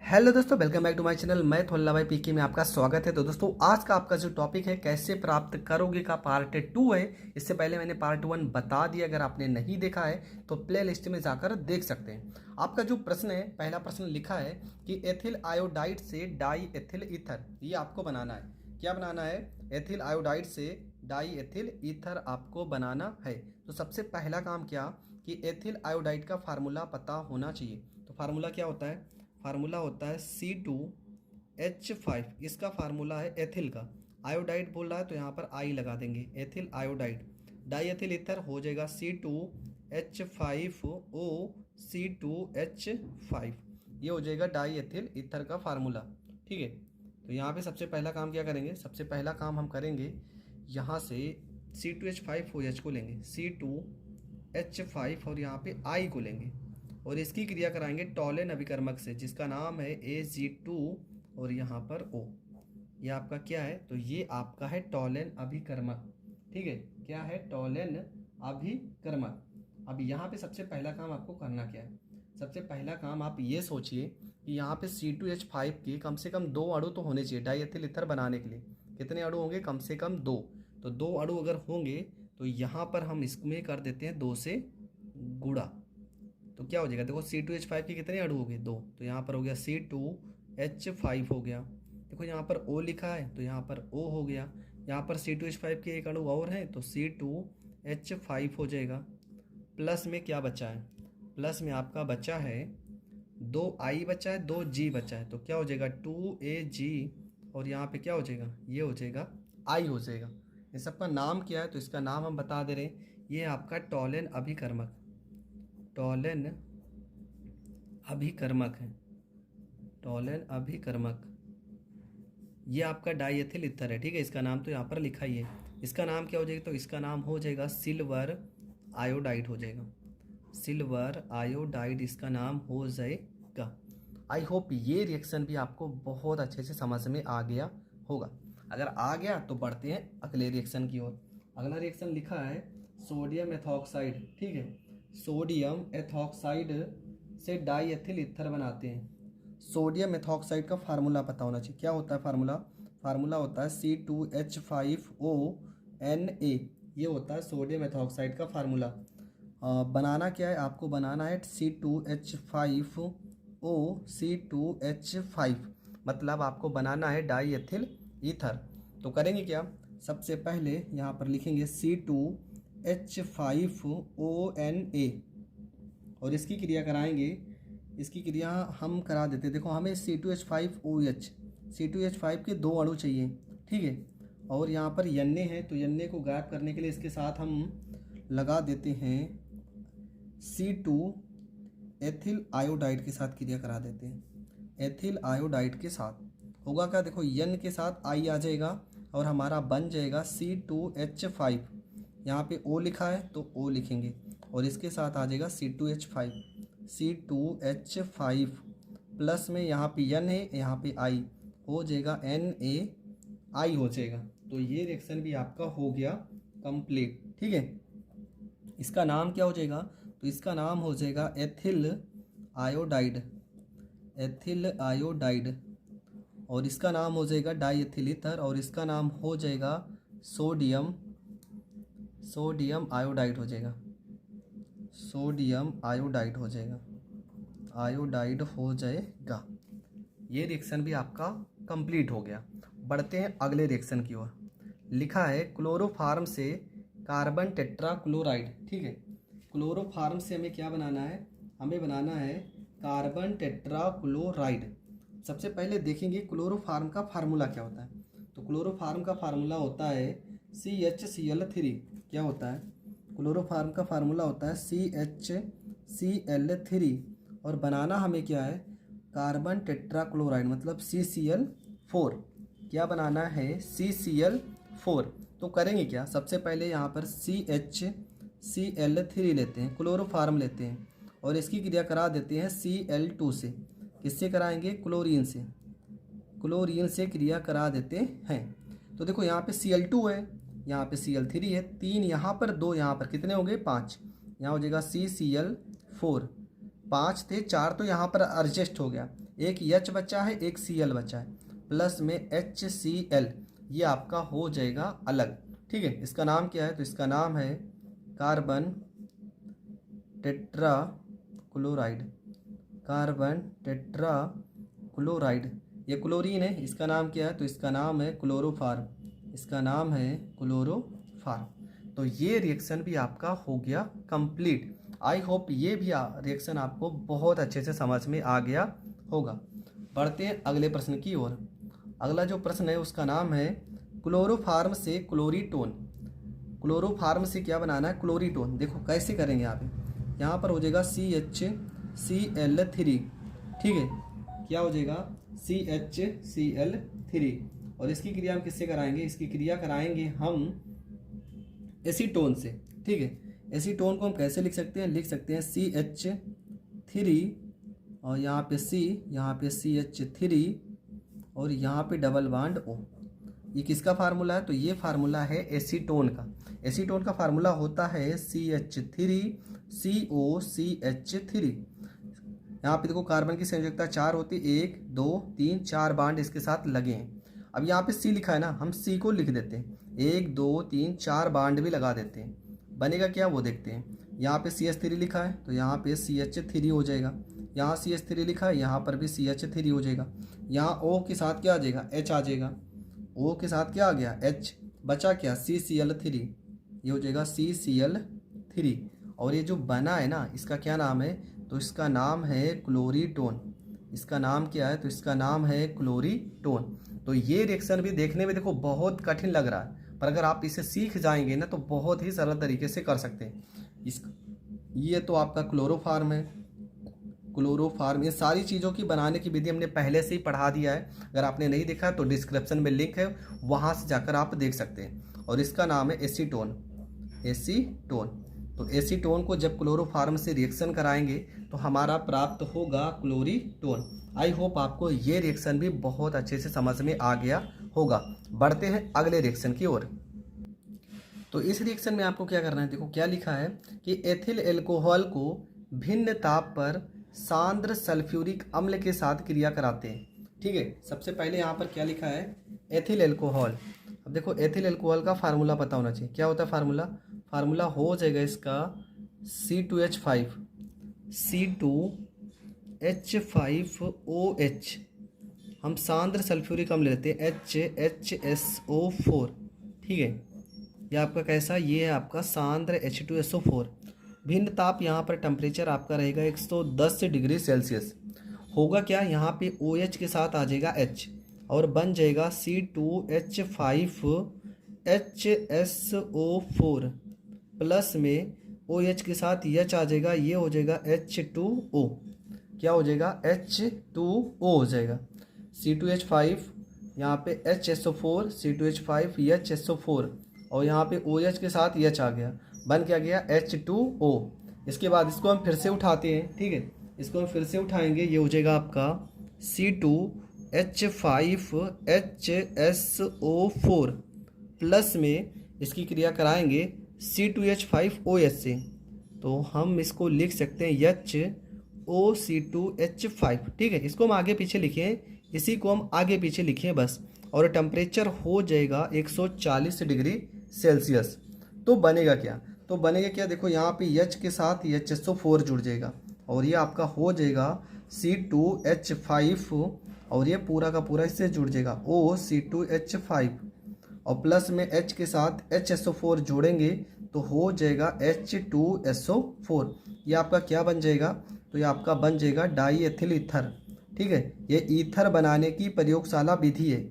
Hello दोस्तों, welcome back to my channel. मैं थोल्ला भाई पीके में आपका स्वागत है। तो दोस्तों, आज का आपका जो टॉपिक है कैसे प्राप्त करोगे का पार्ट 2 है। इससे पहले मैंने पार्ट 1 बता दिया, अगर आपने नहीं देखा है तो प्ले लिस्ट में जाकर देख सकते हैं। आपका जो प्रश्न है, पहला प्रश्न लिखा है कि एथिल आयोडाइड से डाई एथिल ईथर, ये आपको बनाना है। क्या बनाना है? एथिल आयोडाइड से डाई एथिल ईथर आपको बनाना है। तो सबसे पहला काम क्या कि एथिल आयोडाइड का फार्मूला पता होना चाहिए। तो फार्मूला क्या होता है? फार्मूला होता है C2H5। इसका फार्मूला है एथिल का। आयोडाइड बोल रहा है तो यहाँ पर आई लगा देंगे, ethyl iodide. Die ethyl ether हो जाएगा C2H5O C2H5। ये हो जाएगा डाई एथिल ईथर का फार्मूला। ठीक है, तो यहाँ पे सबसे पहला काम क्या करेंगे? सबसे पहला काम हम करेंगे, यहाँ से C2H5OH को लेंगे, C2H5 और यहाँ पे I को लेंगे और इसकी क्रिया कराएंगे टॉलेन अभिकर्मक से, जिसका नाम है Ag2 और यहाँ पर O। ये आपका क्या है? तो ये आपका है टॉलेन अभिकर्मक। ठीक है, क्या है? टॉलेन अभिकर्मक। अब यहाँ पे सबसे पहला काम आपको करना क्या है? सबसे पहला काम आप ये सोचिए कि यहाँ पे C2H5 के कम से कम 2 अणु तो होने चाहिए डाई एथिल ईथर बनाने के लिए। कितने अणु होंगे? कम से कम 2। तो 2 अणु अगर होंगे तो यहाँ पर हम इसमें कर देते हैं 2 से गुणा। तो क्या हो जाएगा? देखो C2H5 के कितने अणु हो गए? 2। तो यहाँ पर हो गया C2H5 हो गया। देखो यहाँ पर O लिखा है तो यहाँ पर O हो गया। यहाँ पर C2H5 के एक अणु और है तो C2H5 हो जाएगा। प्लस में क्या बचा है? प्लस में आपका बचा है 2I बचा है, 2G बचा है। तो क्या हो जाएगा? 2Ag और यहाँ पे क्या हो जाएगा? ये हो जाएगा I हो जाएगा। इन सबका नाम क्या है? तो इसका नाम हम बता दे रहे हैं, ये आपका टॉलेन अभिकर्मक, टॉलेन अभिकर्मक है, टॉलेन अभिकर्मक। ये आपका डाई एथिल ईथर है। ठीक है, इसका नाम तो यहाँ पर लिखा ही है। इसका नाम क्या हो जाएगा? तो इसका नाम हो जाएगा सिल्वर आयोडाइड हो जाएगा, सिल्वर आयोडाइड इसका नाम हो जाएगा। आई होप ये रिएक्शन भी आपको बहुत अच्छे से समझ में आ गया होगा। अगर आ गया तो बढ़ते हैं अगले रिएक्शन की ओर। अगला रिएक्शन लिखा है सोडियम एथॉक्साइड। ठीक है, सोडियम एथॉक्साइड से डाई एथिल ईथर बनाते हैं। सोडियम एथॉक्साइड का फार्मूला पता होना चाहिए। क्या होता है फार्मूला? फार्मूला होता है C2H5ONa। ये होता है सोडियम एथॉक्साइड का फार्मूला। बनाना क्या है? आपको बनाना है C2H5O C2H5, मतलब आपको बनाना है डाई एथिल ईथर। तो करेंगे क्या? सबसे पहले यहाँ पर लिखेंगे C2H5ONa और इसकी क्रिया कराएंगे। इसकी क्रिया हम करा देते हैं। देखो हमें C2H5OH, C2H5 के 2 अणु चाहिए। ठीक है, और यहाँ पर Na है तो Na को गायब करने के लिए इसके साथ हम लगा देते हैं C2 एथिल आयोडाइड के साथ क्रिया करा देते हैं। एथिल आयोडाइड के साथ होगा क्या? देखो N के साथ I आ जाएगा और हमारा बन जाएगा C2H5। यहाँ पे O लिखा है तो O लिखेंगे और इसके साथ आ जाएगा C2H5, C2H5 प्लस में यहाँ पे N है, यहाँ पे I हो जाएगा NaI हो जाएगा। तो ये रिएक्शन भी आपका हो गया कंप्लीट। ठीक है, इसका नाम क्या हो जाएगा? तो इसका नाम हो जाएगा एथिल आयोडाइड, एथिल आयोडाइड और इसका नाम हो जाएगा डाई एथिल ईथर और इसका नाम हो जाएगा सोडियम, सोडियम आयोडाइड हो जाएगा, सोडियम आयोडाइड हो जाएगा, आयोडाइड हो जाएगा। ये रिएक्शन भी आपका कंप्लीट हो गया। बढ़ते हैं अगले रिएक्शन की ओर। लिखा है क्लोरोफार्म से कार्बन टेट्राक्लोराइड। ठीक है, क्लोरोफार्म से हमें क्या बनाना है? हमें बनाना है कार्बन टेट्राक्लोराइड। सबसे पहले देखेंगे क्लोरोफार्म का फार्मूला क्या होता है। तो क्लोरोफार्म का फार्मूला होता है CHCl3। क्या होता है? क्लोरोफार्म का फार्मूला होता है CHCl3 और बनाना हमें क्या है? कार्बन टेट्राक्लोराइड मतलब CCl4। क्या बनाना है? CCl4। तो करेंगे क्या? सबसे पहले यहाँ पर CHCl3 लेते हैं, क्लोरोफार्म लेते हैं और इसकी क्रिया करा देते हैं Cl2 से। किससे कराएंगे? क्लोरीन से, क्लोरीन से क्रिया करा देते हैं। तो देखो यहाँ पे Cl2 है, यहाँ पे Cl3 है, 3 यहाँ पर, 2 यहाँ पर, कितने हो गए? 5। यहाँ हो जाएगा CCl4। 5 थे, 4 तो यहाँ पर एडजस्ट हो गया। एक H बचा है, एक Cl बचा है, प्लस में HCl, ये आपका हो जाएगा अलग। ठीक है, इसका नाम क्या है? तो इसका नाम है carbon tetra chloride. Carbon tetra chloride, ये क्लोरीन है, इसका नाम क्या है? तो इसका नाम है क्लोरोफार्म। इसका नाम है क्लोरोफार्म। तो ये रिएक्शन भी आपका हो गया कंप्लीट। आई होप ये भी रिएक्शन आपको बहुत अच्छे से समझ में आ गया होगा। बढ़ते हैं अगले प्रश्न की ओर। अगला जो प्रश्न है उसका नाम है क्लोरोफार्म से क्लोरीटोन। क्लोरोफार्म से क्या बनाना है? क्लोरीटोन। देखो कैसे करेंगे यहाँ पर हो जाएगा CHCl3। ठीक है, क्या हो जाएगा? CHCl3। और इसकी क्रिया हम किससे कराएंगे? इसकी क्रिया कराएंगे हम एसीटोन से। ठीक है, एसीटोन को हम कैसे लिख सकते हैं? लिख सकते हैं CH3 और यहाँ पे C, यहाँ पे CH3 और यहाँ पे डबल बॉन्ड O। ये किसका फार्मूला है? तो ये फार्मूला है एसीटोन का। एसीटोन का फार्मूला होता है CH3COCH3। यहाँ पे देखो कार्बन की संयोजकता 4 होती है, 1 2 3 4 बॉन्ड इसके साथ लगे हैं। अब यहाँ पे C लिखा है ना, हम C को लिख देते हैं, 1 2 3 4 बॉन्ड भी लगा देते हैं। बनेगा क्या वो देखते हैं। यहाँ पे CH3 लिखा है तो यहाँ पे CH3 हो जाएगा, यहाँ CH3 लिखा है यहाँ पर भी CH3 हो जाएगा। यहाँ O के साथ क्या आ जाएगा? H आ जाएगा। O के साथ क्या आ गया? H। बचा क्या? CCl3, ये हो जाएगा CCl3। और ये जो बना है ना, इसका क्या नाम है? तो इसका नाम है क्लोरीटोन। इसका नाम क्या है? तो इसका नाम है क्लोरीटोन। तो ये रिएक्शन भी देखने में देखो बहुत कठिन लग रहा है, पर अगर आप इसे सीख जाएंगे ना तो बहुत ही सरल तरीके से कर सकते हैं। ये तो आपका क्लोरोफार्म है। क्लोरोफार्म, ये सारी चीज़ों की बनाने की विधि हमने पहले से ही पढ़ा दिया है। अगर आपने नहीं देखा तो डिस्क्रिप्शन में लिंक है, वहाँ से जाकर आप देख सकते हैं। और इसका नाम है एसीटोन। एसीटोन, तो एसीटोन को जब क्लोरोफार्म से रिएक्शन कराएंगे तो हमारा प्राप्त होगा क्लोरीटोन। आई होप आपको ये रिएक्शन भी बहुत अच्छे से समझ में आ गया होगा। बढ़ते हैं अगले रिएक्शन की ओर। तो इस रिएक्शन में आपको क्या करना है? देखो क्या लिखा है कि एथिल अल्कोहल को भिन्न ताप पर सांद्र सल्फ्यूरिक अम्ल के साथ क्रिया कराते हैं। ठीक है, सबसे पहले यहाँ पर क्या लिखा है? Ethyl alcohol. अब देखो एथिल अल्कोहल का फार्मूला पता होना चाहिए। क्या होता है फार्मूला? फार्मूला हो जाएगा इसका C2H5, C2H5OH। हम सांद्र सल्फ्यूरिक अम्ल लेते हैं HHSO4। ठीक है, यह आपका कैसा? ये है आपका सांद्र H2SO4। भिन्न ताप यहाँ पर टेम्परेचर आपका रहेगा 110 डिग्री सेल्सियस। होगा क्या? यहाँ पे OH के साथ आ जाएगा H और बन जाएगा C2H5HSO4 प्लस में OH के साथ H आ जाएगा, ये हो जाएगा H2O। क्या हो जाएगा? H2O हो जाएगा। C2H5 यहाँ पे HSO4, C2H5HSO4 और यहाँ पे OH के साथ H आ गया, बन क्या गया? H2O। इसके बाद इसको हम फिर से उठाते हैं। ठीक है, इसको हम फिर से उठाएंगे, ये हो जाएगा आपका C2H5HSO4 प्लस में इसकी क्रिया कराएंगे C2H5OH से, तो हम इसको लिख सकते हैं HOC2H5। ठीक है, इसको हम आगे पीछे लिखें, इसी को हम आगे पीछे लिखें बस। और टेम्परेचर हो जाएगा 140 डिग्री सेल्सियस। तो बनेगा क्या? तो बनेगा क्या? देखो यहाँ पे H के साथ HSO4 जुड़ जाएगा और ये आपका हो जाएगा C2H5 और ये पूरा का पूरा इससे जुड़ जाएगा OC2H5 और प्लस में H के साथ HSO4 जोड़ेंगे तो हो जाएगा H2SO4। ये आपका क्या बन जाएगा? तो ये आपका बन जाएगा डाई एथिल ईथर। ठीक है, ये ईथर बनाने की प्रयोगशाला विधि है।